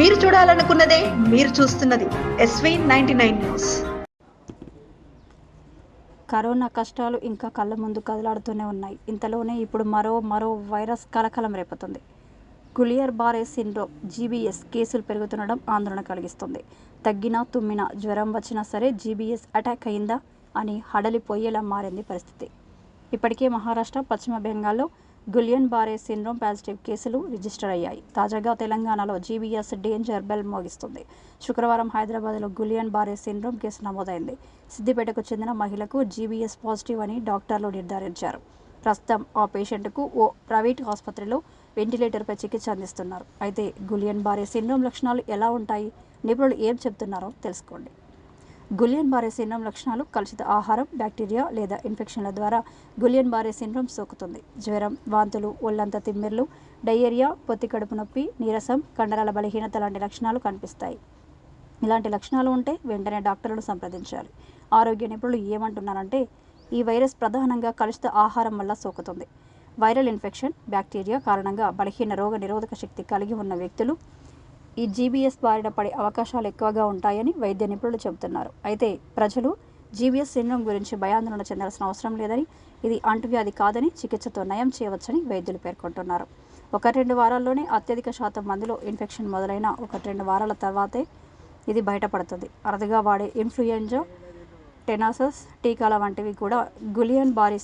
మీరు చూడాలనుకున్నదే మీరు చూస్తున్నది SV99 న్యూస్. కరోనా కష్టాలు ఇంకా కళ్ళ ముందు కదలాడుతూనే ఉన్నాయి. ఇంతలోనే ఇప్పుడు మరో వైరస్ కలకలం రేపుతుంది. గులియర్ బారే సిండ్రోమ్ (జీబీఎస్) కేసులు పెరుగుతుండడం ఆందోళన కలిగిస్తుంది. తగ్గినా తుమ్మినా జ్వరం వచ్చినా సరే జీబీఎస్ అటాక్ అయిందా అని హడలిపోయేలా మారింది పరిస్థితి. ఇప్పటికే మహారాష్ట్ర, పశ్చిమ బెంగాల్లో గులియన్ బారే సిండ్రోమ్ పాజిటివ్ కేసులు రిజిస్టర్ అయ్యాయి. తాజాగా తెలంగాణలో జీబీఎస్ డేంజర్ బెల్ మోగిస్తుంది. శుక్రవారం హైదరాబాద్లో గులియన్ బారే సిండ్రోమ్ కేసు నమోదైంది. సిద్దిపేటకు చెందిన మహిళకు జీబీఎస్ పాజిటివ్ అని డాక్టర్లు నిర్ధారించారు. ప్రస్తుతం ఆ పేషెంట్కు ఓ ప్రైవేట్ ఆసుపత్రిలో వెంటిలేటర్పై చికిత్స అందిస్తున్నారు. అయితే గులియన్ బారే సిండ్రోమ్ లక్షణాలు ఎలా ఉంటాయి, నిపుణులు ఏం చెబుతున్నారో తెలుసుకోండి. గులియన్ బారే సిండ్రోమ్ లక్షణాలు: కలుషిత ఆహారం, బ్యాక్టీరియా లేదా ఇన్ఫెక్షన్ల ద్వారా గులియన్ బారే సిండ్రోమ్ సోకుతుంది. జ్వరం, వాంతులు, ఒళ్లంతా తిమ్మిర్లు, డయేరియా, పొత్తి కడుపు నొప్పి, నీరసం, కండరాల బలహీనత లాంటి లక్షణాలు కనిపిస్తాయి. ఇలాంటి లక్షణాలు ఉంటే వెంటనే డాక్టర్లను సంప్రదించాలి. ఆరోగ్య నిపుణులు ఏమంటున్నారంటే, ఈ వైరస్ ప్రధానంగా కలుషిత ఆహారం వల్ల సోకుతుంది. వైరల్ ఇన్ఫెక్షన్, బ్యాక్టీరియా కారణంగా బలహీన రోగ నిరోధక శక్తి కలిగి ఉన్న వ్యక్తులు ఈ జీబీఎస్ బారిన పడే అవకాశాలు ఎక్కువగా ఉంటాయని వైద్య నిపుణులు చెబుతున్నారు. అయితే ప్రజలు జీబీఎస్ సిండ్రోమ్ గురించి భయాందోళన చెందాల్సిన అవసరం లేదని, ఇది అంటువ్యాధి కాదని, చికిత్సతో నయం చేయవచ్చని వైద్యులు పేర్కొంటున్నారు. 1-2 వారాల్లోనే అత్యధిక శాతం మందిలో ఇన్ఫెక్షన్ మొదలైన 1-2 వారాల తర్వాతే ఇది బయటపడుతుంది. అరుదుగా వాడే ఇన్ఫ్లుయెంజా, టెనాసస్ టీకాల వంటివి కూడా గులియన్ బారే